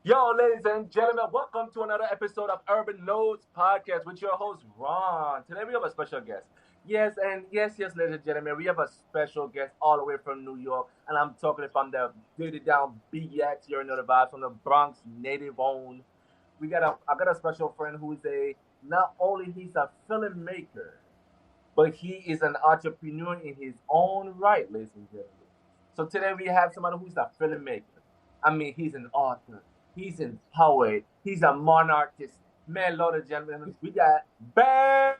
Yo, ladies and gentlemen, welcome to another episode of Urban Notes Podcast with your host, Ron. Today we have a special guest. Yes, ladies and gentlemen, we have a special guest all the way from New York, and I'm talking from the dirty down BX. You know the vibes from the Bronx, native owned. I got a special friend who is not only he's a filmmaker, but he is an entrepreneur in his own right, ladies and gentlemen. So today we have somebody who's a filmmaker. I mean, he's an author, he's a poet, he's a monarchist. Man, Lord and gentlemen, we got Bam.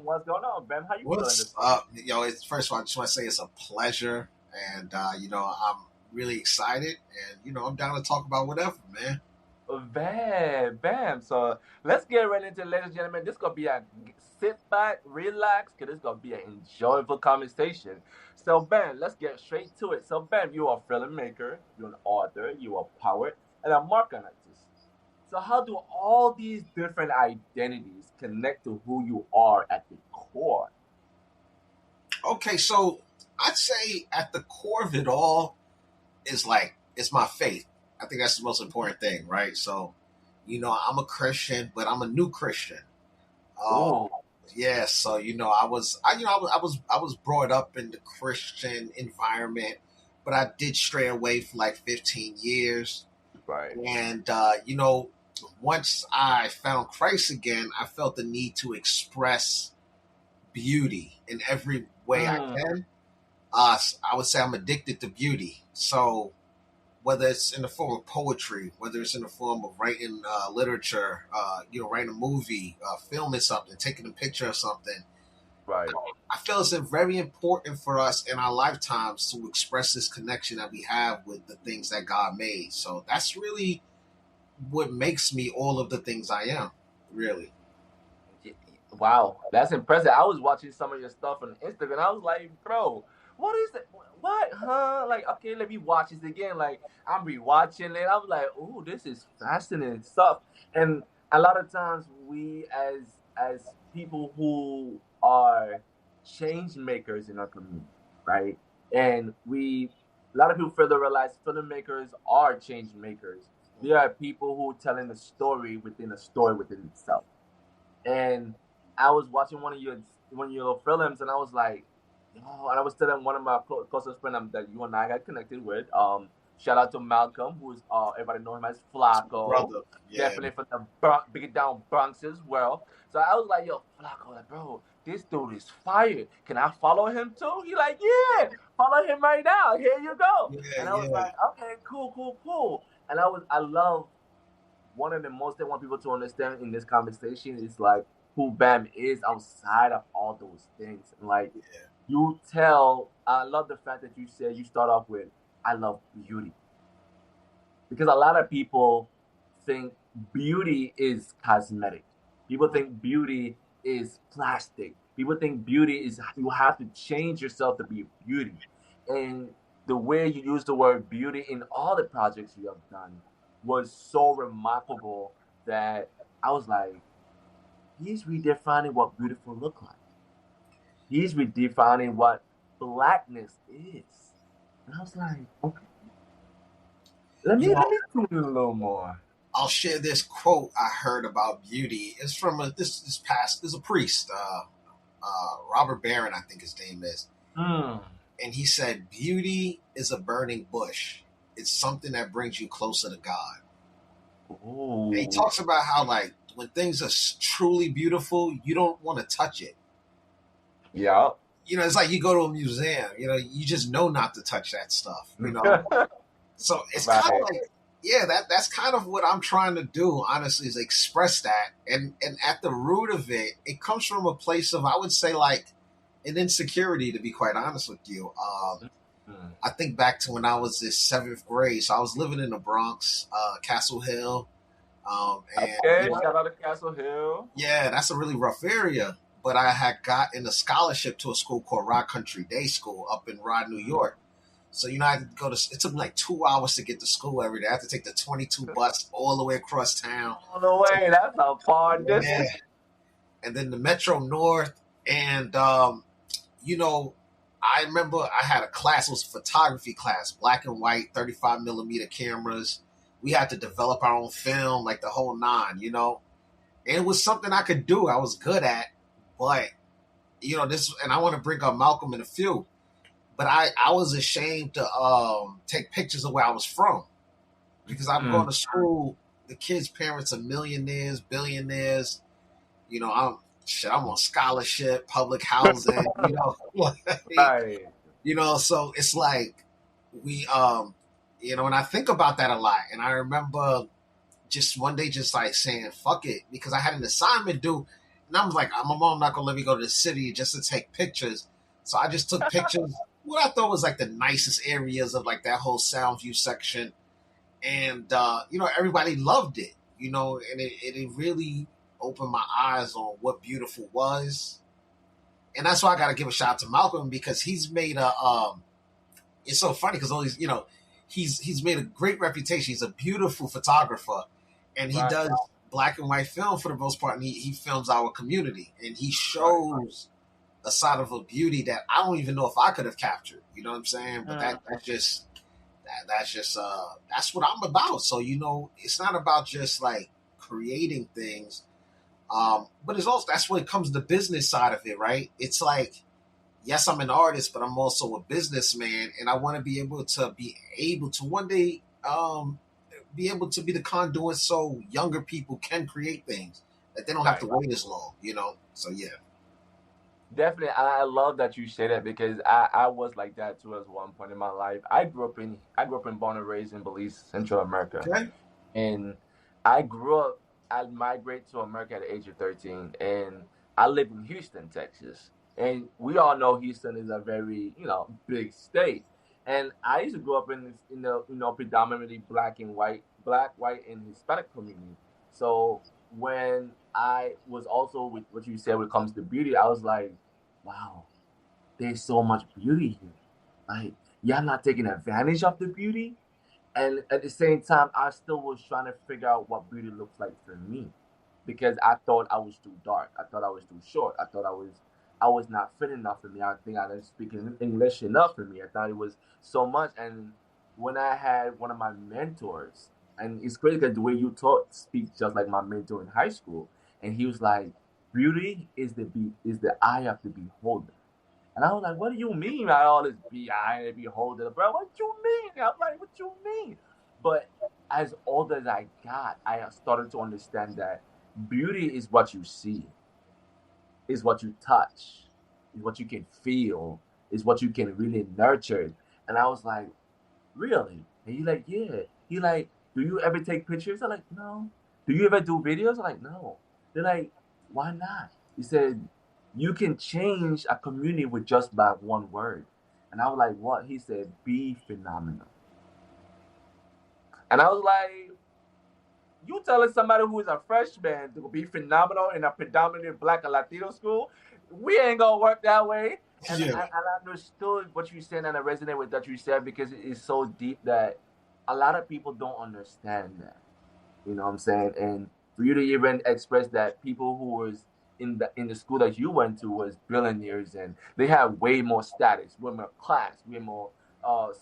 What's going on, Bam? How you feeling What's this morning? up? It's first of all, I just want to say it's a pleasure, and I'm really excited, and I'm down to talk about whatever, man. Bam, bam. So let's get right into it, ladies and gentlemen. This gonna be a sit back, relax, cause this gonna be an enjoyable conversation. So Bam, let's get straight to it. So Bam, you're a filmmaker, you're an author, you're a poet, and a marketing artist. So how do all these different identities connect to who you are at the core? Okay, so I'd say at the core of it all is like it's my faith. I think that's the most important thing, right? So, I'm a Christian, but I'm a new Christian. Um, Oh, yeah, so I was brought up in the Christian environment, but I did stray away for like 15 years. right. And, once I found Christ again, I felt the need to express beauty in every way I Mm, can. I would say I'm addicted to beauty. So, whether it's in the form of poetry, whether it's in the form of writing literature, writing a movie, filming something, taking a picture of something, right. I feel it's very important for us in our lifetimes to express this connection that we have with the things that God made. So that's really what makes me all of the things I am, really. Wow, that's impressive. I was watching some of your stuff on Instagram. I was like, bro, what is it? What, huh? Like, okay, let me watch this again. Like, I'm rewatching it. I was like, oh, this is fascinating stuff. And a lot of times, we as people who are change makers in our community, right? And a lot of people further realize filmmakers are change makers. They are people who telling a story within a story within itself. And I was watching one of your films, and I was like, oh, and I was telling one of my closest friends that you and I got connected with. Shout out to Malcolm, who's everybody know him as That's my Flacco, brother. Yeah. definitely from the big down Bronx as well. So I was like, yo, Flacco, like, bro, this dude is fire. Can I follow him too? He like, yeah, follow him right now. Here you go. Yeah, And I was yeah. like, okay, cool. And I love one of the most I want people to understand in this conversation is like who Bam is outside of all those things. And like Yeah. I love the fact that you said you start off with, I love beauty. Because a lot of people think beauty is cosmetic. People think beauty is plastic. People think beauty is you have to change yourself to be beauty. And the way you use the word beauty in all the projects you have done was so remarkable that I was like, he's redefining what beautiful look like. He's redefining what blackness is. And I was like, okay, let You me know, let me tune in a little more. I'll share this quote I heard about beauty. It's from this a priest, Robert Barron, I think his name is, Mm. and he said, "Beauty is a burning bush. It's something that brings you closer to God." And he Ooh. talks about how like when things are truly beautiful, you don't want to touch it. Yeah. It's like you go to a museum. You just know not to touch that stuff. So it's kind of Right. like, yeah, that's kind of what I'm trying to do, honestly, is express that. And at the root of it, it comes from a place of, I would say, like an insecurity, to be quite honest with you. Mm. I think back to when I was in seventh grade. So I was living in the Bronx, Castle Hill. And, Okay, shout out to Castle Hill. yeah, that's a really rough area. But I had gotten a scholarship to a school called Rod Country Day School up in Rod, New Mm. York. So I had to go to. It took me like 2 hours to get to school every day. I had to take the 22 bus all the way across town. All the way, that's a far Yeah, distance. and then the Metro North, and you know, I remember I had a class. It was a photography class, black and white, 35 millimeter cameras. we had to develop our own film, like the whole nine, you know. And it was something I could do. I was good at, but you know this. And I want to bring up Malcolm in a few, but I was ashamed to take pictures of where I was from because I'm going Mm. to school. The kids' parents are millionaires, billionaires. You know, I'm on scholarship, public housing. You know, like, Right. you know. So it's like we, you know, and I think about that a lot. And I remember just one day, just like saying "fuck it" because I had an assignment due, and I was like, "My mom not gonna let me go to the city just to take pictures." So I just took pictures. What I thought was like the nicest areas of like that whole Soundview section, and you know everybody loved it. You know, and it really opened my eyes on what beautiful was, and that's why I got to give a shout out to Malcolm because he's made a. It's so funny because all these, you know, he's made a great reputation. He's a beautiful photographer, and he Right. does black and white film for the most part, and he films our community, and he Right. shows a side of a beauty that I don't even know if I could have captured. You know what I'm saying? But Mm. that's just that's what I'm about. So you know, it's not about just like creating things, but it's also that's when it comes to the business side of it, right? It's like yes, I'm an artist, but I'm also a businessman, and I want to be able to one day be able to be the conduit so younger people can create things that they don't have to Right. wait as long. You know? So yeah. Definitely, I love that you say that because I was like that too at one point in my life. I grew up in born and raised in Belize, Central America, Okay. and I grew up. I migrated to America at the age of 13, and I live in Houston, Texas. And we all know Houston is a very big state. And I used to grow up in the predominantly black, white, and Hispanic community. So when I was also with what you said when it comes to beauty, I was like, wow, there's so much beauty here. Like, y'all not taking advantage of the beauty. And at the same time, I still was trying to figure out what beauty looks like for me, because I thought I was too dark. I thought I was too short. I thought I was not fit enough for me. I think I didn't speak English enough for me. I thought it was so much. And when I had one of my mentors, and it's crazy because the way you talk speaks just like my mentor in high school, and he was like, "Beauty is the eye of the beholder." And I was like, what do you mean by all this BI and beholder, bro? What you mean? I'm like, what you mean? But as old as I got, I started to understand that beauty is what you see, is what you touch, is what you can feel, is what you can really nurture. And I was like, really? And he like, yeah. He like, do you ever take pictures? I'm like, no. Do you ever do videos? I'm like, no. They're like, why not? He said, you can change a community with just by one word. And I was like, what? He said, be phenomenal. And I was like, you telling somebody who is a freshman to be phenomenal in a predominantly black and Latino school? We ain't gonna work that way. And Yeah. I understood what you said, and I resonate with what you said because it is so deep that a lot of people don't understand that. You know what I'm saying? And for you to even express that people who was in the school that you went to was billionaires, and they have way more status, way more class, way more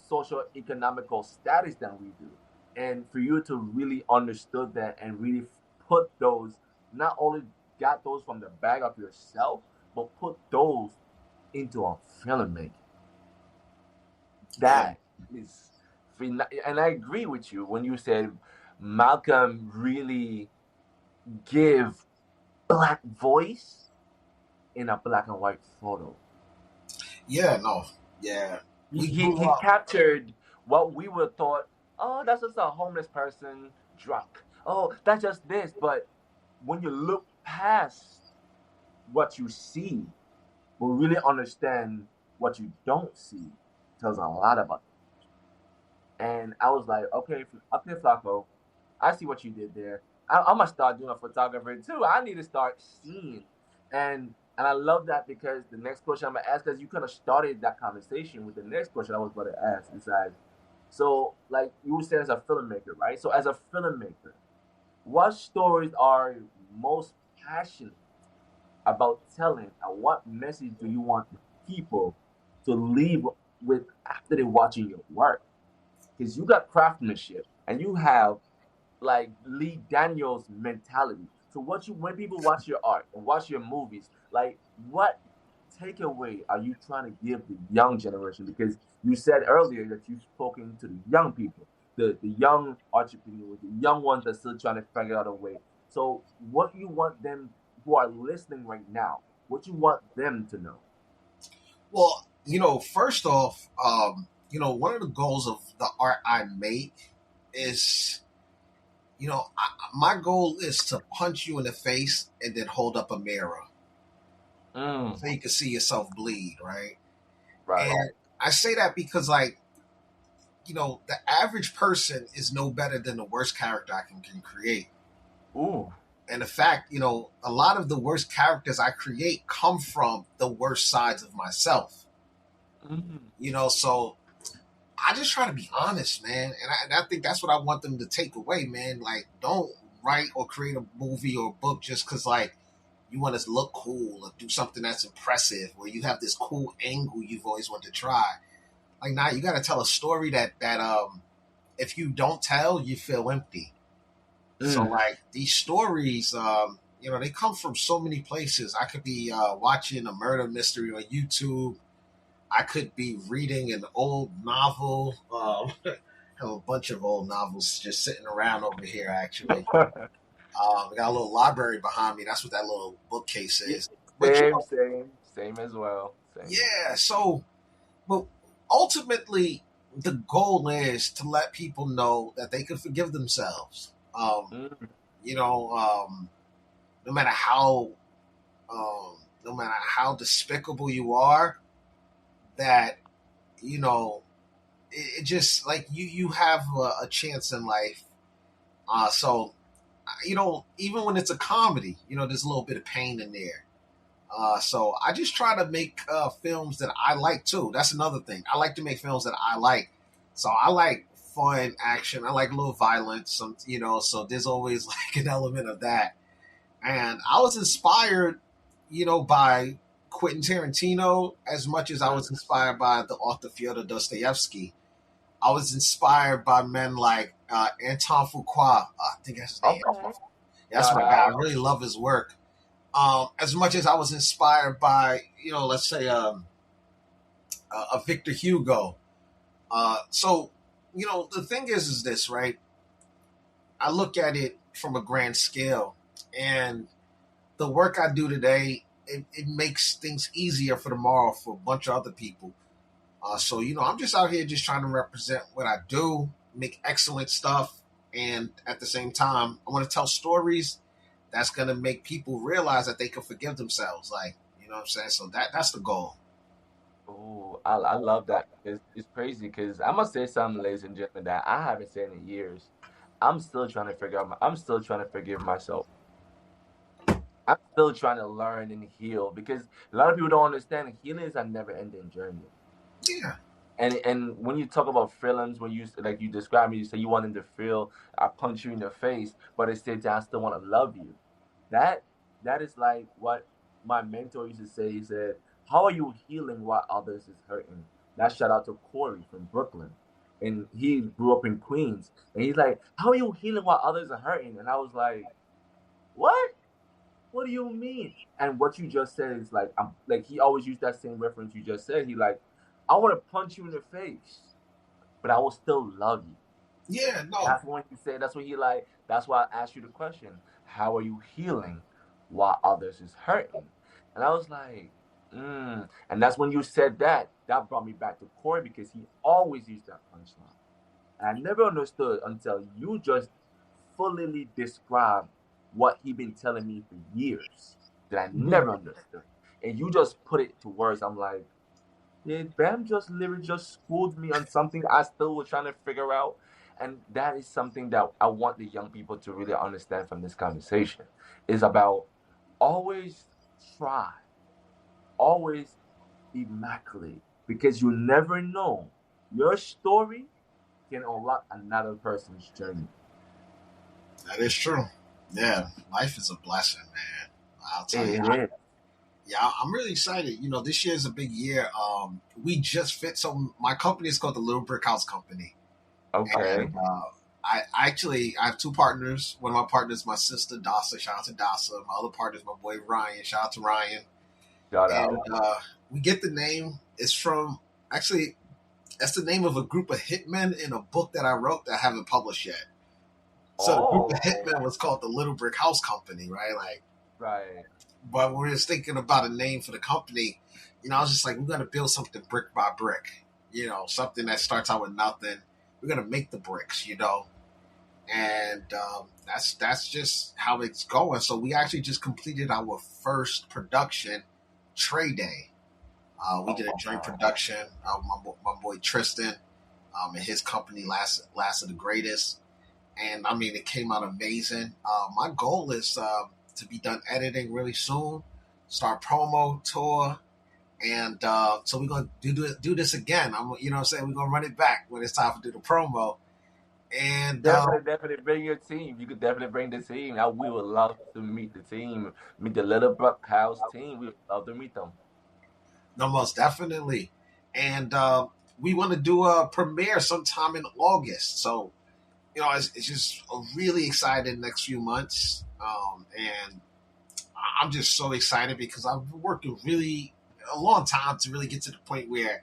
social economical status than we do. And for you to really understood that and really put those, not only got those from the bag of yourself, but put those into a filmmaking. Yeah. That is, and I agree with you when you said Malcolm really give black voice in a black and white photo. Yeah. No. Yeah. He, We he, grew he up. captured what we would thought, oh, that's just a homeless person drunk. Oh, that's just this. But when you look past what you see, we really understand what you don't see tells a lot about it. And I was like, okay, Flacco, I see what you did there. I'm gonna start doing a photographer too. I need to start seeing, and I love that because the next question I'm gonna ask, because you kind of started that conversation with the next question I was about to ask. Is like, so like you were saying as a filmmaker, right? So as a filmmaker, what stories are you most passionate about telling, and what message do you want people to leave with after they're watching your work? Because you got craftsmanship and you have like Lee Daniels mentality. So what you when people watch your art and watch your movies, like what takeaway are you trying to give the young generation? Because you said earlier that you've spoken to the young people, the young entrepreneurs, the young ones that are still trying to figure out a way. So what you want them who are listening right now, what you want them to know? Well, first off, one of the goals of the art I make is, my goal is to punch you in the face and then hold up a mirror Mm, so you can see yourself bleed, right? right. And I say that because, like, the average person is no better than the worst character I can create. Ooh. And the fact, a lot of the worst characters I create come from the worst sides of myself. Mm. So I just try to be honest, man. And I think that's what I want them to take away, man. Like, don't write or create a movie or a book just because, like, you want to look cool or do something that's impressive or you have this cool angle you've always wanted to try. Like, nah, you got to tell a story that if you don't tell, you feel empty. So, Mm. like, these stories, they come from so many places. I could be watching a murder mystery on YouTube. I could be reading an old novel. Have a bunch of old novels just sitting around over here, actually. We got a little library behind me. That's what that little bookcase Yeah, is. But, same as well. Same as yeah, so, but ultimately, the goal is to let people know that they can forgive themselves. well. Mm. No matter how, no matter how despicable you are, that you know, it just like you have a chance in life. So even when it's a comedy, there's a little bit of pain in there. So I just try to make films that I like too. That's another thing. I like to make films that I like. So I like fun action. I like a little violence. So there's always like an element of that. And I was inspired, by Quentin Tarantino as much as I was Mm. inspired by the author Fyodor Dostoevsky. I was inspired by men like Anton Fuqua. I think that's his name. Okay. That's Shout my guy. I out. really love his work. As much as I was inspired by, let's say a Victor Hugo. So, the thing is this, right? I look at it from a grand scale, and the work I do today, it makes things easier for tomorrow for a bunch of other people. So, I'm just out here just trying to represent what I do, make excellent stuff, and at the same time, I want to tell stories that's gonna make people realize that they can forgive themselves. Like, you know what I'm saying? So that's the goal. Oh, I love that. It's crazy because I must say something, ladies and gentlemen, that I haven't said in years. I'm still trying to forgive myself. I'm still trying to learn and heal because a lot of people don't understand healing is a never ending journey. Yeah, And when you talk about feelings, when you like you describe me, you say you want them to feel I punch you in the face, but instead I still want to love you. That that is like what my mentor used to say. He said, "How are you healing while others is hurting?" That shout out to Corey from Brooklyn, and he grew up in Queens. And he's like, "How are you healing while others are hurting?" And I was like, "What? What do you mean?" And what you just said is like, I'm like he always used that same reference you just said. He like, I want to punch you in the face, but I will still love you. yeah, no, That's when he said. That's what he like. That's why I asked you the question: how are you healing while others is hurting? And I was like, And that's when you said that. That brought me back to Corey because he always used that punchline. And I never understood until you just fully described what he been telling me for years that I Mhm. never understood. And you just put it to words. I'm like, did Bam just literally just schooled me on something I still was trying to figure out? And that is something that I want the young people to really understand from this conversation. Is about always try, always immaculate, because you never know. Your story can unlock another person's journey. that is true. Yeah, life is a blessing, man. I'll tell you. It is. Yeah, I'm really excited. This year is a big year. We just fit. So my company is called the Little Brick House Company, Okay. and I have two partners. One of my partners, my sister Dasa. Shout out to Dasa. My other partner is my boy Ryan. Shout out to Ryan. Shout And out. we get the name. It's from actually that's the name of a group of hitmen in a book that I wrote that I haven't published yet. So the group of Oh, hitmen was called the Little Brick House Company, right? Like, right. but we were just thinking about a name for the company. I was just like, we're gonna build something brick by brick. Something that starts out with nothing. We're gonna make the bricks, and that's just how it's going. So we actually just completed our first production, Trey Day. We Oh, did a joint wow. production. My boy Tristan, and his company, Last of the Greatest, and I mean it came out amazing. My goal is to be done editing really soon, start promo tour, and so we're gonna do this again. What I'm saying, we're gonna run it back when it's time to do the promo, and Definitely bring your team. You could definitely bring the team. We would love to meet the team, meet the Little Brook House team. We would love to meet them. no, most definitely. And we want to do a premiere sometime in August. So, it's just a really exciting next few months. And I'm just so excited because I've been working really a long time to really get to the point where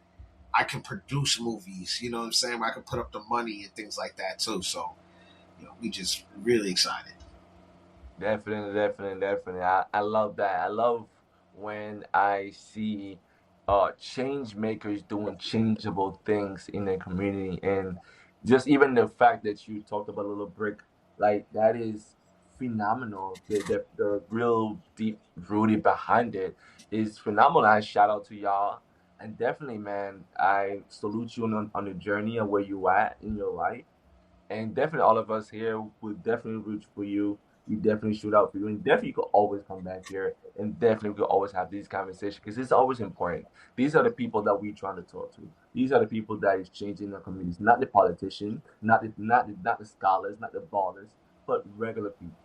I can produce movies. You know what I'm saying? Where I can put up the money and things like that too. So, we just really excited. Definitely. I love that. I love when I see change makers doing changeable things in the community, and just even the fact that you talked about Little Brick, like that is phenomenal. The real deep rooted behind it is phenomenal. I shout out to y'all, and definitely, man, I salute you on the journey of where you at in your life, and definitely all of us here would definitely root for you. We definitely shoot out for you, and definitely you could always come back here, and definitely we could always have these conversations because it's always important. These are the people that we trying to talk to. These are the people that is changing the communities, not the politicians, not the scholars, not the ballers, but regular people.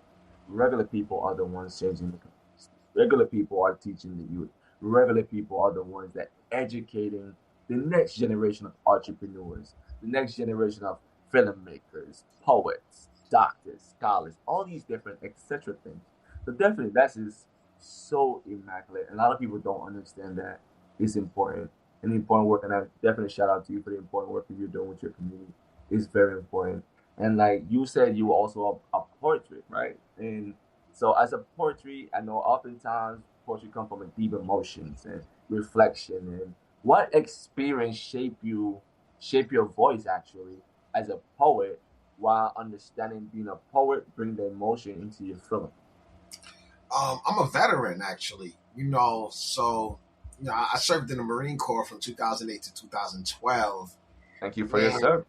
Regular people are the ones changing the communities. Regular people are teaching the youth. Regular people are the ones that educating the next generation of entrepreneurs, the next generation of filmmakers, poets, doctors, scholars, all these different etc. things. So definitely that is so immaculate. And a lot of people don't understand that it's important. And the important work, and I definitely shout out to you for the important work that you're doing with your community. It's very important. And like you said, you were also a poetry, right? And so as a poetry, I know oftentimes poetry come from a deep emotions and reflection. And what experience shape your voice actually as a poet, while understanding being a poet, bring the emotion into your film. I'm a veteran, actually. So I served in the Marine Corps from 2008 to 2012, Thank you for your and service.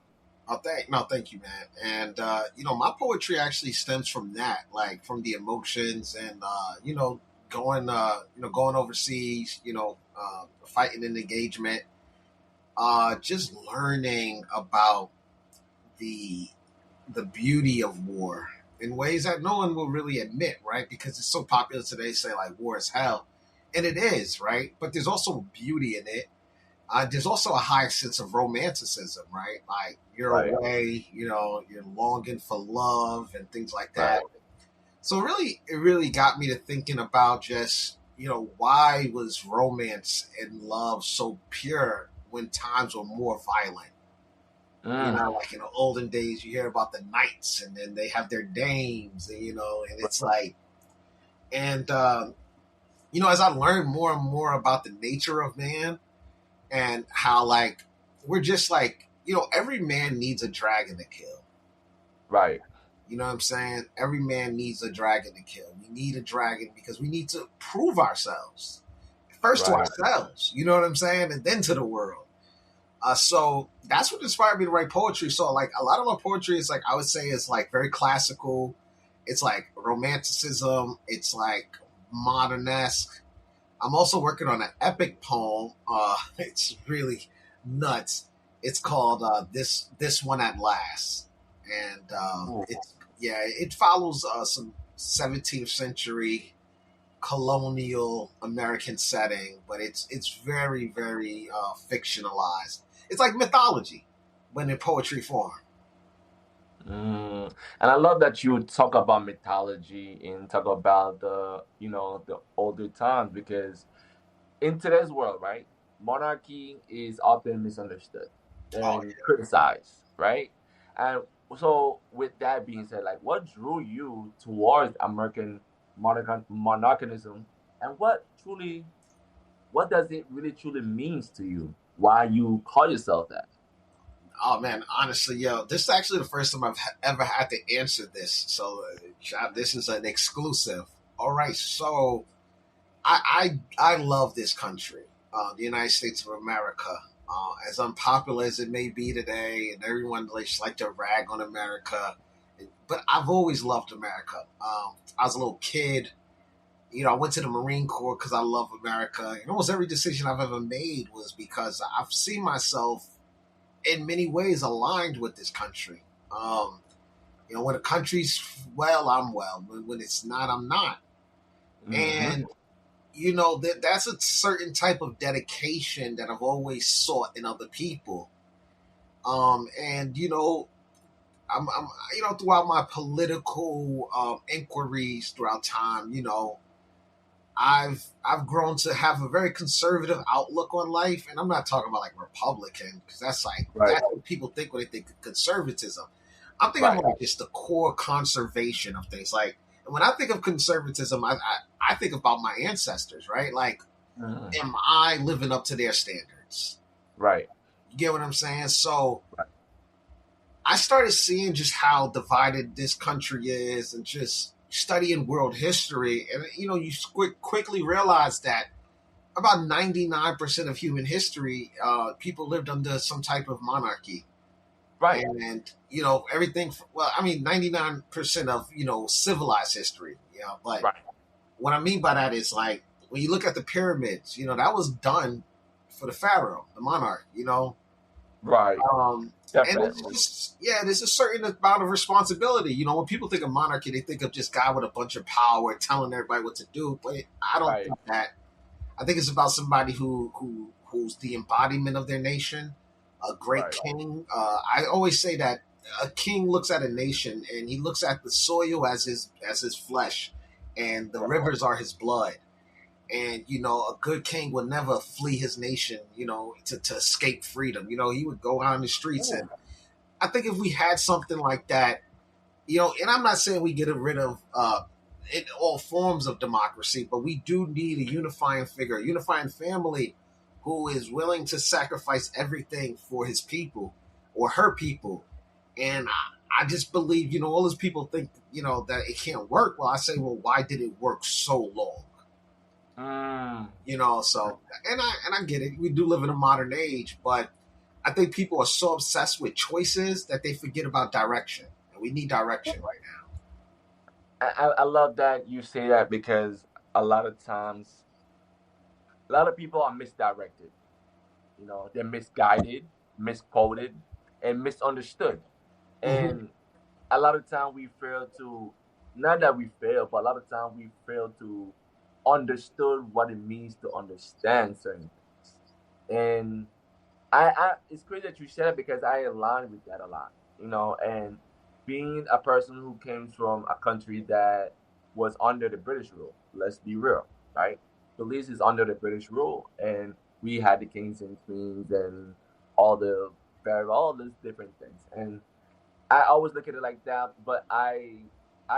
thank you, man. And my poetry actually stems from that, like from the emotions, and going overseas, fighting an engagement, just learning about the the beauty of war in ways that no one will really admit, right? Because it's so popular today to say like war is hell, and it is, right? But there's also beauty in it. There's also a high sense of romanticism, right? Like you're Right, away, you're longing for love and things like right. that. So it really got me to thinking about just why was romance and love so pure when times were more violent. Mm. Like in the olden days, you hear about the knights, and then they have their dames, and and it's like, and as I learned more and more about the nature of man and how like we're just like every man needs a dragon to kill. Right, You know what I'm saying? Every man needs a dragon to kill. We need a dragon because we need to prove ourselves first to right. ourselves. You know what I'm saying, and then to the world. So that's what inspired me to write poetry. So like a lot of my poetry is like I would say it's like very classical. It's like romanticism. It's like modern-esque. I'm also working on an epic poem. It's really nuts. It's called "This One at Last," and Ooh. it follows some 17th century colonial American setting, but it's very very fictionalized. It's like mythology, but in poetry form. Mm. And I love that you talk about mythology and talk about the older times because in today's world, right, monarchy is often misunderstood Oh and criticized, right? And so, with that being said, like, what drew you towards American monarchianism, and what does it really truly means to you? Why you call yourself that? Oh man, honestly, yo, this is actually the first time I've ever had to answer this. So, this is an exclusive. All right, so I love this country, the United States of America. As unpopular as it may be today, and everyone just like to rag on America, but I've always loved America. I was a little kid. I went to the Marine Corps because I love America. And almost every decision I've ever made was because I've seen myself in many ways aligned with this country. When the country's well, I'm well. When it's not, I'm not. Mm-hmm. And that's a certain type of dedication that I've always sought in other people. And I'm throughout my political inquiries throughout time, I've grown to have a very conservative outlook on life, and I'm not talking about like Republican because Right, that's what people think when they think of conservatism. I'm thinking right. of like just the core conservation of things. Like, and when I think of conservatism, I think about my ancestors, right? Like, Mhm. am I living up to their standards? Right, You get what I'm saying? So right, I started seeing just how divided this country is, and just studying world history, and you quickly realize that about 99% of human history, people lived under some type of monarchy. right, And, everything, well, I mean, 99% of, civilized history, but right, what I mean by that is like, when you look at the pyramids, that was done for the pharaoh, the monarch, right. and Definitely. there's a certain amount of responsibility. When people think of monarchy, they think of just God with a bunch of power telling everybody what to do. But I don't Right, think that. I think it's about somebody who's the embodiment of their nation, a great right, king. I always say that a king looks at a nation and he looks at the soil as his flesh, and the right. rivers are his blood. And a good king would never flee his nation, to escape freedom. He would go out in the streets, Ooh, and I think if we had something like that, and I'm not saying we get rid of in all forms of democracy, but we do need a unifying figure, a unifying family who is willing to sacrifice everything for his people or her people. And I just believe, all those people think, that it can't work. Well, I say, well, why did it work so long? mm, So and I get it. We do live in a modern age, but I think people are so obsessed with choices that they forget about direction. And we need direction right now. I love that you say that because a lot of times, a lot of people are misdirected. They're misguided, misquoted, and misunderstood. Mm-hmm. And a lot of time we fail to, not that we fail, but a lot of time we fail to understood what it means to understand certain things. And it's crazy that you said it because I align with that a lot, and being a person who came from a country that was under the British rule, let's be real, right? Belize is under the British rule, and we had the kings and queens and all the all these different things. And I always look at it like that, but I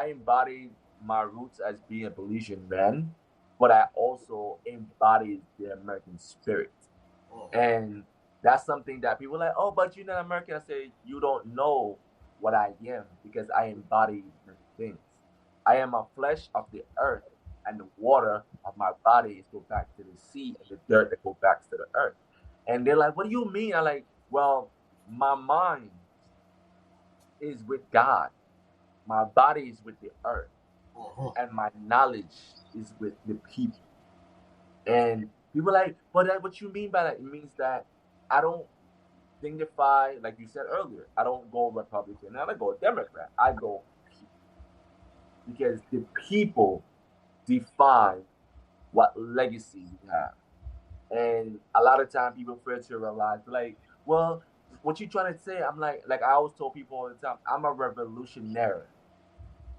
embody my roots as being a Belizean man, but I also embody the American spirit. And that's something that people are like, oh, but you're not American. I say, you don't know what I am because I embody many things. I am a flesh of the earth, and the water of my body is go back to the sea, and the dirt that go back to the earth. And they're like, what do you mean? I'm like, well, my mind is with God, my body is with the earth, Uh-huh. and my knowledge is with the people. And people are like, but that, what you mean by that? It means that I don't dignify, like you said earlier, I don't go Republican, I don't go Democrat, I go people. Because the people define what legacy we have. And a lot of time people fail to realize, like, well, what you trying to say? I'm like I always told people all the time, I'm a revolutionary,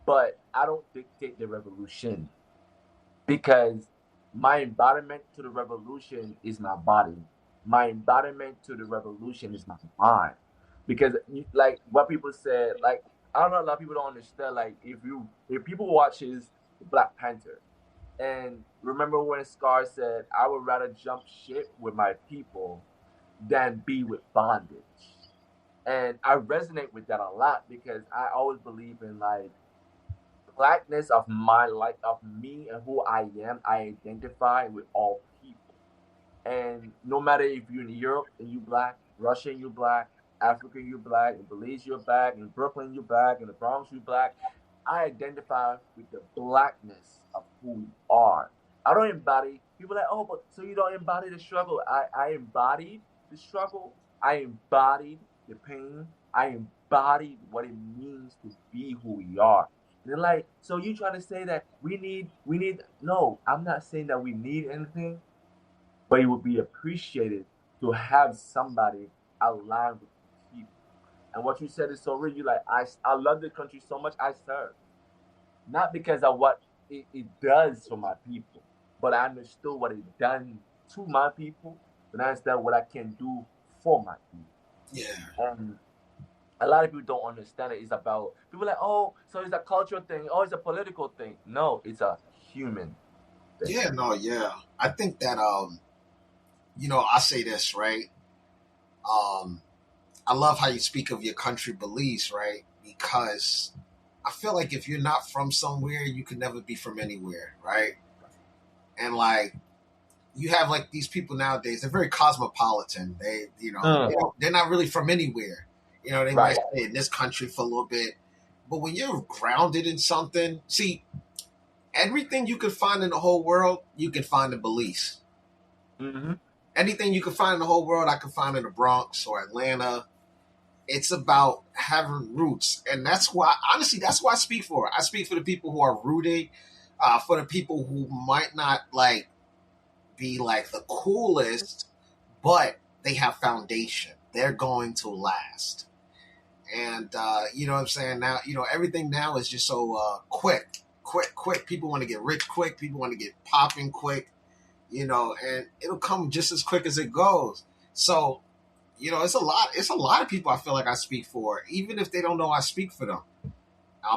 but I don't dictate the revolution because my embodiment to the revolution is my body. My embodiment to the revolution is my mind. Because like what people said, like I don't know, a lot of people don't understand. Like if people watches Black Panther, and remember when Scar said, "I would rather jump ship with my people than be with bondage," and I resonate with that a lot because I always believe in like blackness of my life, of me and who I am. I identify with all people. And no matter if you're in Europe and you black, Russian you black, African you black, in Belize you're black, in Brooklyn you black, in the Bronx you black, I identify with the blackness of who we are. I don't embody people like, oh, but so you don't embody the struggle. I embodied the struggle. I embodied the pain. I embodied what it means to be who we are. And they're like, so you trying to say that we need no, I'm not saying that we need anything, but it would be appreciated to have somebody aligned with people. And what you said is so real. You like, I love the country so much. I serve not because of what it does for my people, but I understood what it done to my people, and I understand what I can do for my people. Yeah. And a lot of people don't understand it. It's about people like, oh, so it's a cultural thing. Oh, it's a political thing. No, it's a human thing. Yeah, no, yeah. I think that I say this, right? Um, I love how you speak of your country beliefs, right? Because I feel like if you're not from somewhere, you can never be from anywhere, right? And like you have like these people nowadays, they're very cosmopolitan. They're not really from anywhere. They might Right. stay in this country for a little bit, but when you're grounded in something, see, everything you can find in the whole world, you can find in Belize. Mm-hmm. Anything you can find in the whole world, I can find in the Bronx or Atlanta. It's about having roots, and that's why, honestly, that's why I speak for. I speak for the people who are rooted, for the people who might not like be like the coolest, but they have foundation. They're going to last. And you know what I'm saying? Now, everything now is just so quick, quick, quick. People want to get rich quick. People want to get popping quick, and it'll come just as quick as it goes. So, it's a lot of people I feel like I speak for, even if they don't know I speak for them.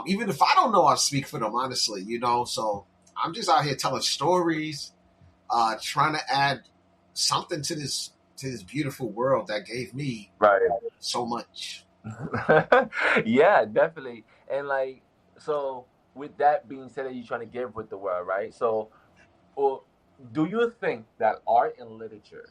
Even if I don't know I speak for them, honestly, so I'm just out here telling stories, trying to add something to this beautiful world that gave me Right. so much. Yeah, definitely. And like, so with that being said, that you're trying to give with the world, right? So, well, do you think that art and literature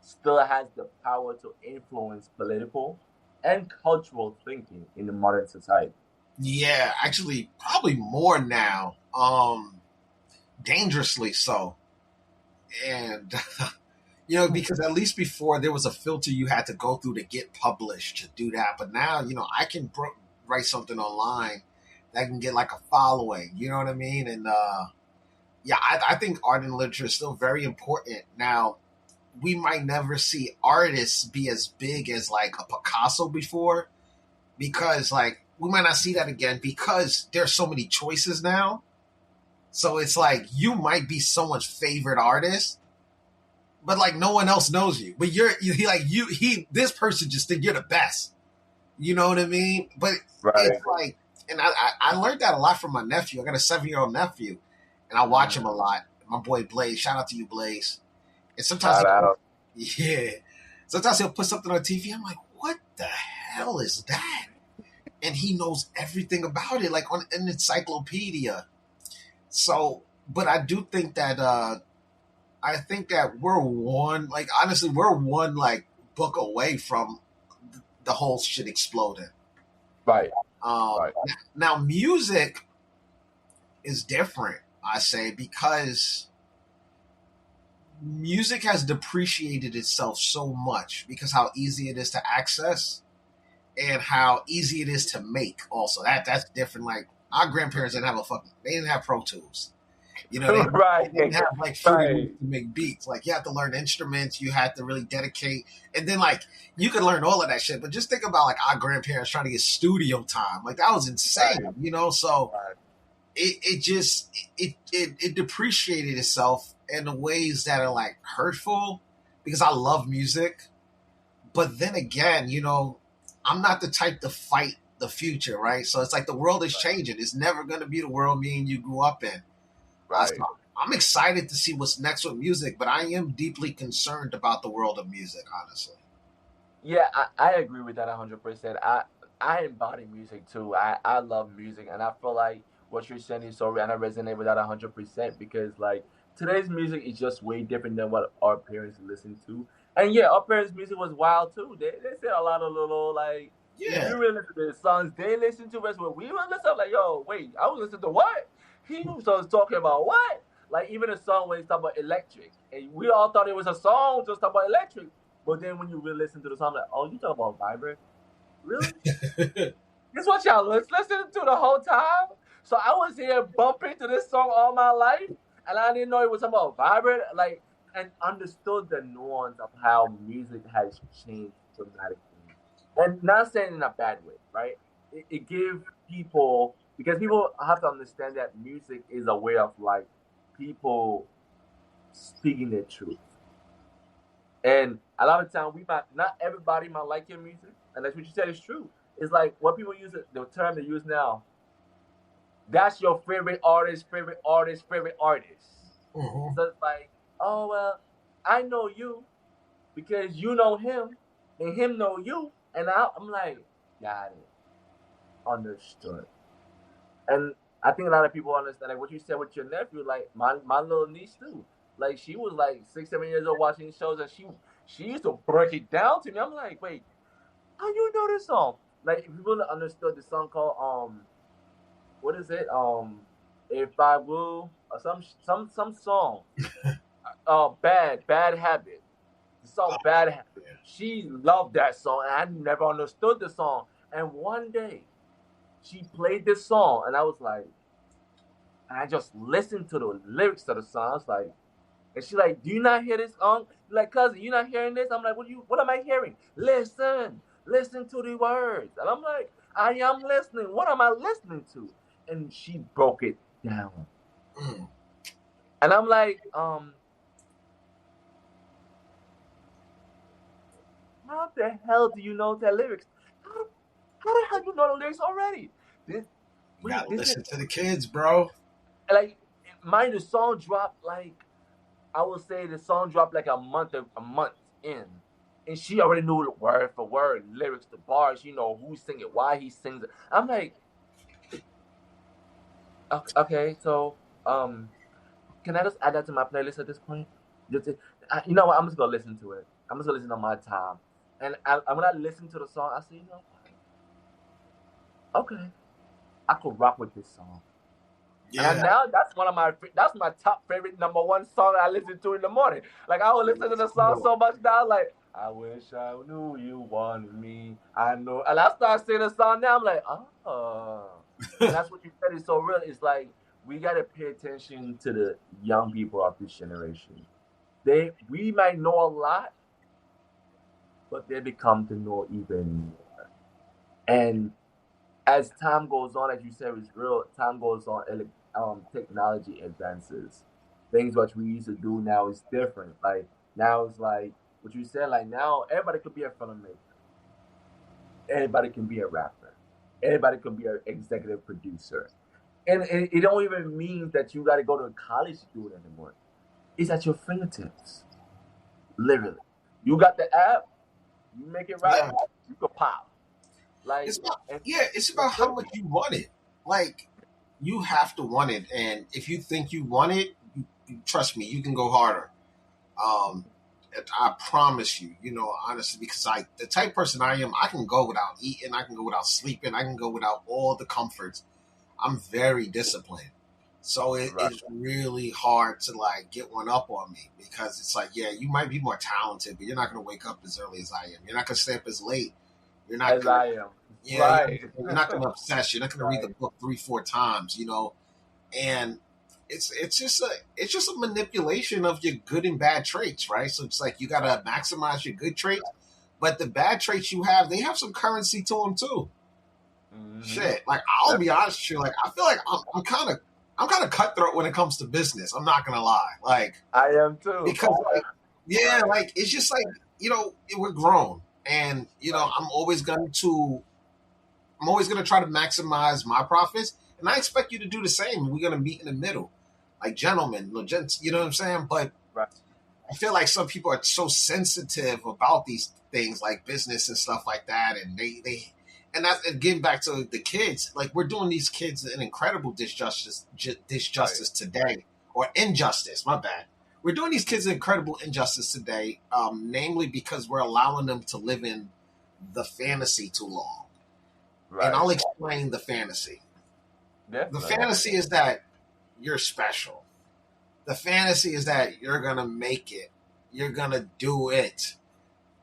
still has the power to influence political and cultural thinking in the modern society? Yeah, actually, probably more now. Dangerously so. And because at least before there was a filter you had to go through to get published to do that, but now I can write something online that can get like a following. You know what I mean? And yeah, I think art and literature is still very important. Now, we might never see artists be as big as like a Picasso before, because like we might not see that again because there's so many choices now. So it's like you might be someone's favorite artist, but like no one else knows you. But this person just think you're the best. You know what I mean? But Right. it's like, and I learned that a lot from my nephew. I got a 7-year-old nephew, and I watch him a lot. My boy Blaze, shout out to you, Blaze. And sometimes Shout out. yeah, sometimes he'll put something on TV. I'm like, what the hell is that? And he knows everything about it, like on an encyclopedia. So, but I do think that we're one, like honestly, we're one like book away from the whole shit exploding. Right. Um, Right. Now, music is different, I say, because music has depreciated itself so much because how easy it is to access and how easy it is to make. Also, that's different. Like our grandparents didn't have they didn't have Pro Tools. You know, they Right, didn't have like Fruity Loops right, to make beats. Like you had to learn instruments, you had to really dedicate, and then like you could learn all of that shit. But just think about like our grandparents trying to get studio time. Like that was insane, right, you know. So right, it just it depreciated itself in the ways that are like hurtful because I love music, but then again, you know, I'm not the type to fight the future, right? So it's like the world is changing. It's never going to be the world me and you grew up in. So right. I'm excited to see what's next with music, but I am deeply concerned about the world of music, honestly. Yeah, I agree with that 100%. I embody music too. I love music, and I feel like what you're saying is so real, and I resonate with that 100% because like today's music is just way different than what our parents listened to. And yeah, our parents' music was wild too. They said a lot of little like if Yeah. you really listen to the songs they listen to versus what we were listening to, like yo, wait, I was listening to what? He was talking about what? Like even a song where he's talking about electric, and we all thought it was a song just about electric. But then when you really listen to the song, like, oh, you talk about vibrant? Really? This what y'all was listening to the whole time? So I was here bumping to this song all my life, and I didn't know it was about vibrant, like, and understood the nuance of how music has changed dramatically. And not saying in a bad way, right? It gives people because people have to understand that music is a way of like people speaking their truth. And a lot of time we might not everybody might like your music, and that's what you said is true. It's like what people use it, the term they use now. That's your favorite artist, favorite artist, favorite artist. Mhm. So it's like, oh well, I know you because you know him, and him know you, and I'm like, got it, understood. And I think a lot of people understand like what you said with your nephew, like my little niece too. Like she was like 6, 7 years old watching shows, and she used to break it down to me. I'm like, wait, how you know this song? Like if people understood the song called what is it? If I will or some song. Bad habit. The Oh, song Bad Habit. yeah. She loved that song and I never understood the song. And one day she played this song and I was like, and I just listened to the lyrics of the song. I was like, and she like, do you not hear this song? Like, cousin, you not hearing this? I'm like, what am I hearing? Listen to the words. And I'm like, I am listening. What am I listening to? And she broke it down. Mm. And I'm like, how the hell do you know the lyrics? How, how the hell you know the lyrics already? This, You wait, gotta this is listen to the kids, bro. like, mind the song dropped like I would say the song dropped like a month in, and she already knew word for word, lyrics, the bars. You know who sing it, why he sings it. I'm like, okay, so can I just add that to my playlist at this point? Just, you know what? I'm just gonna listen to it. I'm just gonna listen on my time, and when I listen to the song, I say, you know what? Okay, I could rock with this song. And Yeah. now that's my top favorite number one song I listen to in the morning. Like I will listen to the song So, so much now, like I wish I knew you wanted me. I know, and I start singing the song now. I'm like, oh, and that's what you said is so real. It's like we gotta pay attention to the young people of this generation. We might know a lot, but they become to know even more. And as time goes on, as you said, it's real. Time goes on, technology advances. Things what we used to do now is different. Like now it's like what you said. Like now, everybody could be a filmmaker. Anybody can be a rapper. Anybody can be an executive producer. And it don't even mean that you got to go to college to do it anymore. It's at your fingertips, literally. You got the app. You make it right. yeah. You could pop. It's Like about and yeah, it's it's about how much crazy. you want it. Like you have to want it, and if you think you want it, trust me, you can go harder. Um, I promise you, you know, honestly, because the type person I am, I can go without eating, I can go without sleeping, I can go without all the comforts. I'm very disciplined. So Right. it's really hard to like get one up on me because it's like, yeah, you might be more talented, but you're not going to wake up as early as I am. You're not going to stay up as late. You're not As going to, I am. yeah, Right. you're not going to obsess. You're not going to read the Right. book 3, 4 times, you know. And it's just a manipulation of your good and bad traits, right? So it's like you gotta maximize your good traits, but the bad traits you have, they have some currency to them too. Hmm. Shit, like I'll be honest with you, like I feel like I'm kind of cutthroat when it comes to business. I'm not gonna lie, like I am too. because like yeah, like it's just like we're grown, and Right. I'm always gonna try to maximize my profits, and I expect you to do the same. We're gonna meet in the middle, like gentlemen, gents, you know what I'm saying? But Right. I feel like some people are so sensitive about these things like business and stuff like that, and they and that's and getting back to the kids, like we're doing these kids an incredible Right. disjustice today, or injustice. My bad. We're doing these kids an incredible injustice today, namely because we're allowing them to live in the fantasy too long. And Right. I'll explain the fantasy. The Definitely. fantasy is that you're special. The fantasy is that you're gonna make it. You're gonna do it.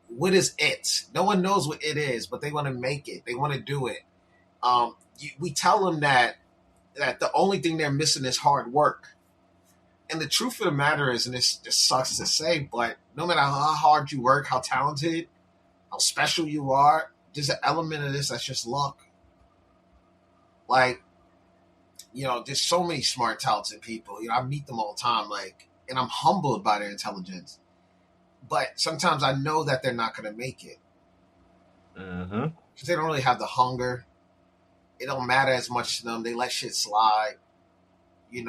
What is it? No one knows what it is, but they want to make it. They want to do it. We tell them that the only thing they're missing is hard work. And the truth of the matter is, and this just sucks to say, but no matter how hard you work, how talented, how special you are, there's an element of this that's just luck. Like, there's so many smart, talented people. I meet them all the time, like, and I'm humbled by their intelligence. But sometimes I know that they're not going to make it Hmm. because they don't really have the hunger. It don't matter as much to them. They let shit slide, And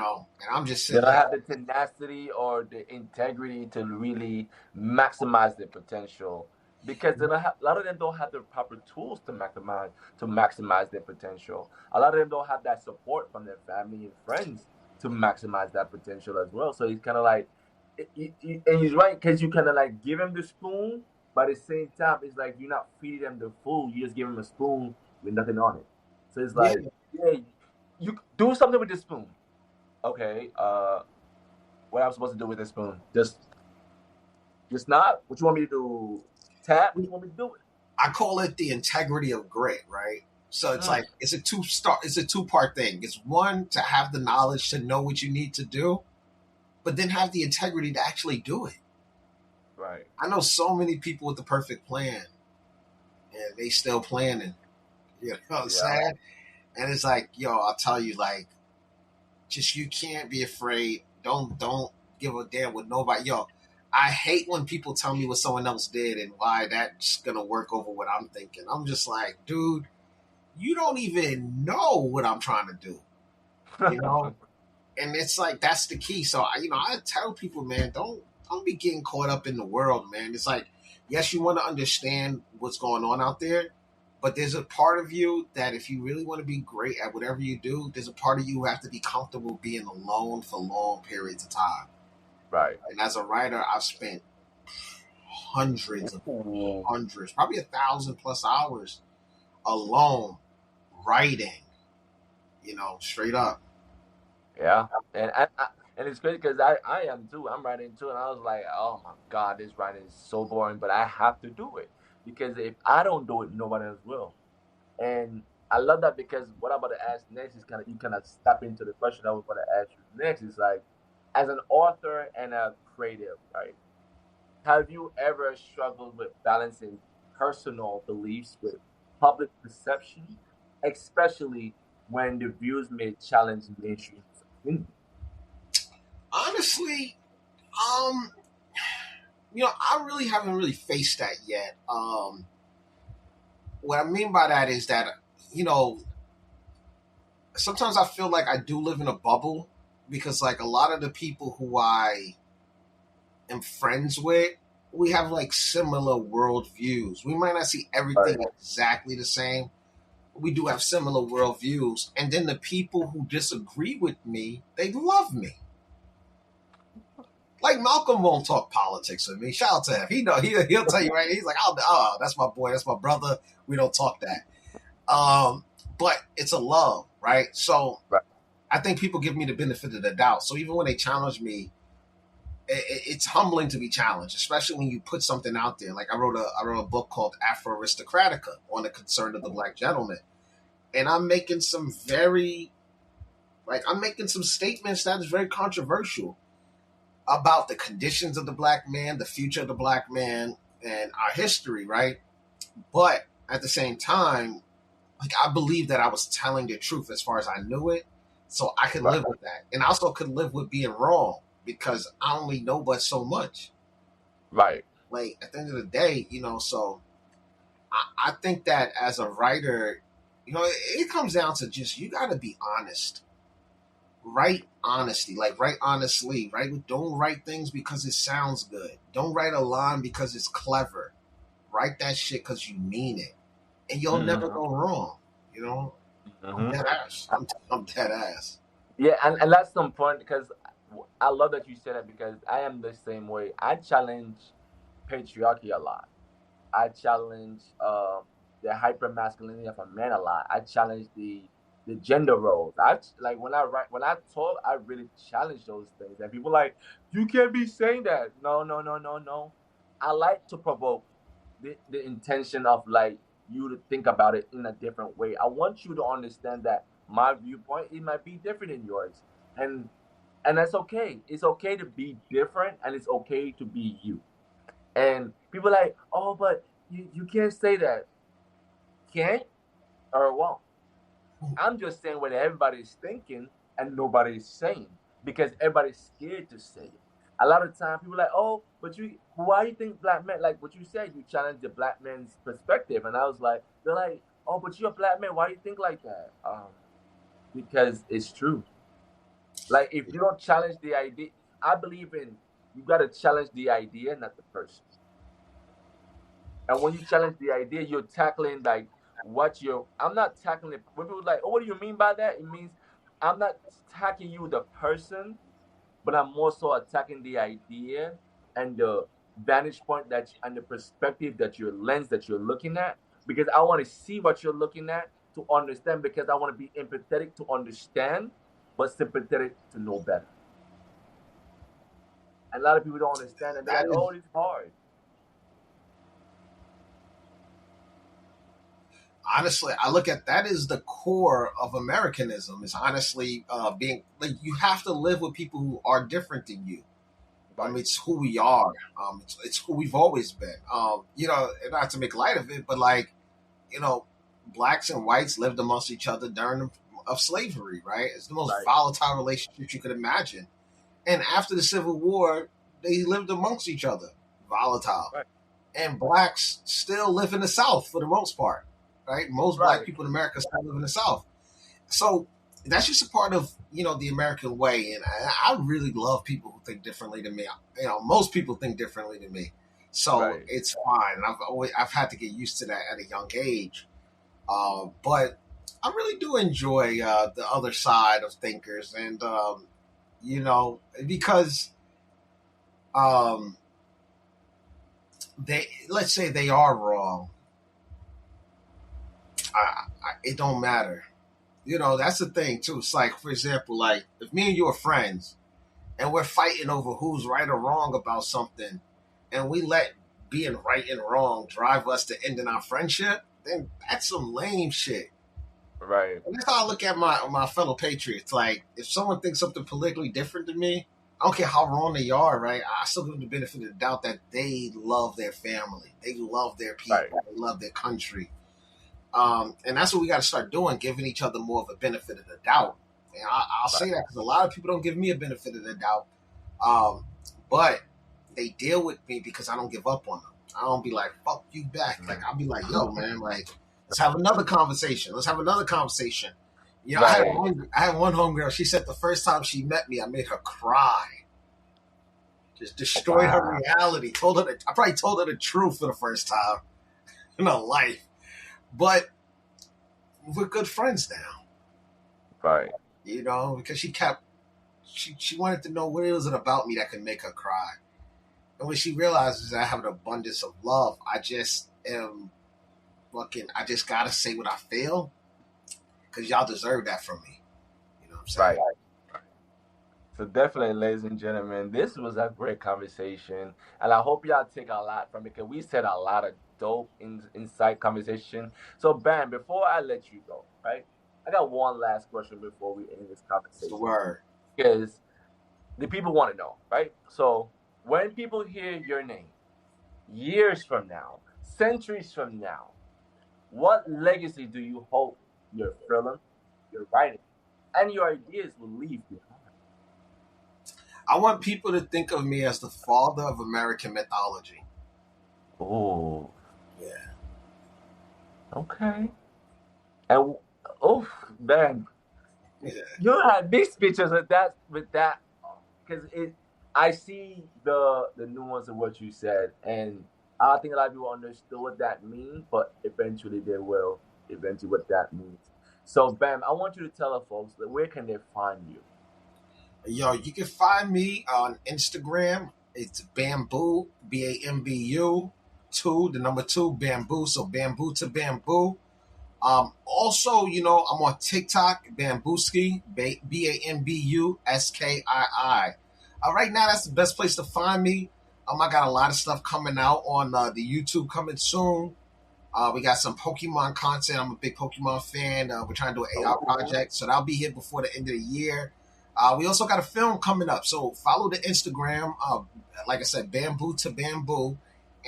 I'm just They sitting don't here. have the tenacity or the integrity to really maximize their potential because they don't have, a lot of them don't have the proper tools to maximize their potential. A lot of them don't have that support from their family and friends to maximize that potential as well. So it's kind of like, and he's right because you kind of like give him the spoon, but at the same time, it's like you're not feeding them the food. You just give them a spoon with nothing on it. So it's Yeah, like, yeah, you do something with the spoon. Okay, what I'm supposed to do with this spoon? Just not. What you want me to do? Tap? What you want me to do with I call it the integrity of grit, right? So it? it's like it's a two-part thing. It's one to have the knowledge to know what you need to do, but then have the integrity to actually do it. Right. I know so many people with the perfect plan and they still planning. You know what I'm Yeah. saying? And it's like, yo, I'll tell you, like, just you can't be afraid. Don't give a damn what nobody. Yo, I hate when people tell me what someone else did and why that's gonna work over what I'm thinking. I'm just like, dude, you don't even know what I'm trying to do, you know? And it's like that's the key. So I tell people, man, don't be getting caught up in the world, man. It's like, yes, you want to understand what's going on out there, but there's a part of you that if you really want to be great at whatever you do, there's a part of you who have to be comfortable being alone for long periods of time. Right. And as a writer, I've spent hundreds of Ooh. hundreds, probably 1,000+ hours alone writing, straight up. Yeah. And it's crazy because I am too. I'm writing too, and I was like, oh my god, this writing is so boring, but I have to do it because if I don't do it, nobody else will. And I love that because what I'm about to ask next is kind of you kind of step into the question I was going to ask you next. Is like, as an author and a creative, right? Have you ever struggled with balancing personal beliefs with public perception, especially when the views may challenge mainstream opinion? Honestly, um, I really haven't really faced that yet. What I mean by that is that, you know, sometimes I feel like I do live in a bubble because, like, a lot of the people who I am friends with, we have like similar worldviews. We might not see everything Right. exactly the same. But we do have similar worldviews. And then the people who disagree with me, they love me. Like Malcolm won't talk politics with me. Shout out to him. He'll tell you right. He's like, oh, that's my boy, that's my brother. We don't talk that. But it's a love, right? So Right. I think people give me the benefit of the doubt. So even when they challenge me, it's humbling to be challenged, especially when you put something out there. Like I wrote a book called Afro Aristocratica on the concern of the black gentleman, and I'm making some very Like I'm making some statements that is very controversial about the conditions of the black man, the future of the black man, and our history, right? But at the same time, like I believe that I was telling the truth as far as I knew it, so I could Right. live with that, and I also could live with being wrong because I only know but so much. Right. Like at the end of the day, so I think that as a writer, it comes down to just you got to be honest, write honesty, like write honestly, right? Don't write things because it sounds good. Don't write a line because it's clever. Write that shit because you mean it, and you'll never Hmm. go wrong. You know, I'm Hmm. dead ass. I'm dead ass. Yeah, and that's some point because I love that you said that because I am the same way. I challenge patriarchy a lot. I challenge the hyper masculinity of a man a lot. I challenge the gender roles. Like when I write, when I talk, I really challenge those things. And people like, you can't be saying that. No, no, no, no, no. I like to provoke the intention of like you to think about it in a different way. I want you to understand that my viewpoint it might be different than yours, and and that's okay. It's okay to be different, and it's okay to be you. And people like, oh, but you can't say that. Can't or won't. I'm just saying what everybody's thinking and nobody's saying because everybody's scared to say it. A lot of time people are like, oh, but why you think black men, like what you said, you challenge the black man's perspective. And I was like, they're like, oh, but you're a black man. Why you think like that? Because it's true. Like if you don't challenge the idea, I believe in you got to challenge the idea, not the person. And when you challenge the idea, you're tackling like what you're. I'm not tackling it. When people like, oh, what do you mean by that? It means I'm not attacking you, the person, but I'm more so attacking the idea and the vantage point and the perspective that your lens that you're looking at. Because I want to see what you're looking at to understand. Because I want to be empathetic to understand, but sympathetic to know better. And a lot of people don't understand, and they're That like, is oh, it's hard. honestly, I look at that is the core of Americanism. Is honestly being like you have to live with people who are different than you. Right, It's who we are. It's who we've always been. And not to make light of it, but like, you know, blacks and whites lived amongst each other during of slavery, right? It's the most right, volatile relationship you could imagine. And after the Civil War, they lived amongst each other, volatile. right, And blacks still live in the South for the most part, right? Most black right, people in America still live in the South. So that's just a part of the American way, and I really love people who think differently than me. Most people think differently than me, so right. it's fine. And I've had to get used to that at a young age, but I really do enjoy the other side of thinkers, and because um, they let's say they are wrong, it don't matter. That's the thing too. It's like, for example, like if me and you are friends and we're fighting over who's right or wrong about something, and we let being right and wrong drive us to ending our friendship, then that's some lame shit. Right. And that's how I look at my fellow patriots. Like, if someone thinks something politically different than me, I don't care how wrong they are, right? I still give them the benefit of the doubt that they love their family, they love their Right. people, they love their country. And that's what we got to start doing, giving each other more of a benefit of the doubt. And I'll say Right. that because a lot of people don't give me a benefit of the doubt. Um, but they deal with me because I don't give up on them. I don't be like, fuck you back. Like, I'll be like, yo, man, like, let's have another conversation. Let's have another conversation. Right. I had one homegirl. She said the first time she met me, I made her cry. Just destroyed her Wow. reality. I probably told her the truth for the first time in her life. But we're good friends now, Right. because she wanted to know what it was about me that could make her cry. And when she realizes that I have an abundance of love, I just am I just gotta say what I feel because y'all deserve that from me. You know what I'm saying? Right. So definitely, ladies and gentlemen, this was a great conversation, and I hope y'all take a lot from it because we said a lot of dope insight conversation. So, Bam, before I let you go, right? I got one last question before we end this It's the conversation word. because the people want to know, right? So when people hear your name years from now, centuries from now, what legacy do you hope your film, your writing, and your ideas will leave behind? I want people to think of me as the father of American mythology. Oh, Yeah. okay. And oh, man, Yeah. you had big pictures with that because it. I see the nuance of what you said, and I think a lot of people understood what that means, but eventually they will eventually what that means. So, Bam, I want you to tell the folks that where can they find you? Yo, you can find me on Instagram. It's Bambu, Bambu, two, the number two, Bambu. So Bamboo to Bamboo. Also, I'm on TikTok, Bambuski, Bambuskii. Right now, that's the best place to find me. I got a lot of stuff coming out on the YouTube coming soon. We got some Pokemon content. I'm a big Pokemon fan. We're trying to do an AR Oh, project, so that'll be here before the end of the year. We also got a film coming up, so follow the Instagram. Like I said, Bamboo to Bamboo,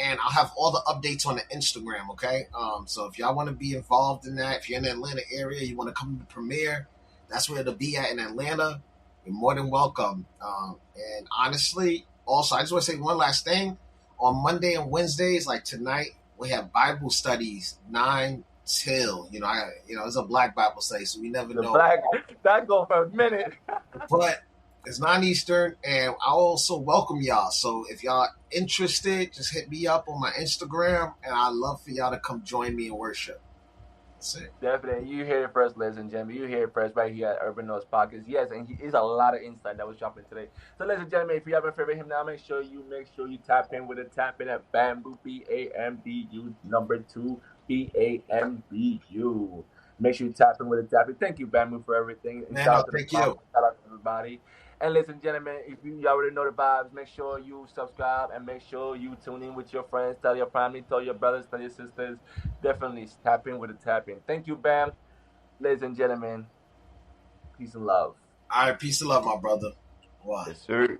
and I'll have all the updates on the Instagram. Okay, so if y'all want to be involved in that, if you're in the Atlanta area, you want to come to the premiere, that's where it'll be at in Atlanta. You're more than welcome. And honestly, also, I just want to say one last thing. On Monday and Wednesdays, like tonight, we have Bible studies 9 till. It's a black Bible study, so we never the know. black that go for a minute. But it's 9 Eastern, and I also welcome y'all. So if y'all interested, just hit me up on my Instagram, and I'd love for y'all to come join me in worship. That's it. Definitely. You hear it first, ladies and gentlemen. You hear it first right here at Urban Noise Podcast. Yes, and he is a lot of insight that was dropping today. So, ladies and gentlemen, if you haven't favorite him now, make sure you tap in with a tap in at Bamboo Bambu number two Bambu. Make sure you tap in with a tap in. Thank you, Bamboo, for everything. And Man, shout no, out to the thank mom. you. Shout out to everybody. And ladies and gentlemen, if you already know the vibes, make sure you subscribe and make sure you tune in with your friends. Tell your family, tell your brothers, tell your sisters. Definitely tap in with a tap in. Thank you, Bam. Ladies and gentlemen, peace and love. All right, peace and love, my brother. One. Yes, sir.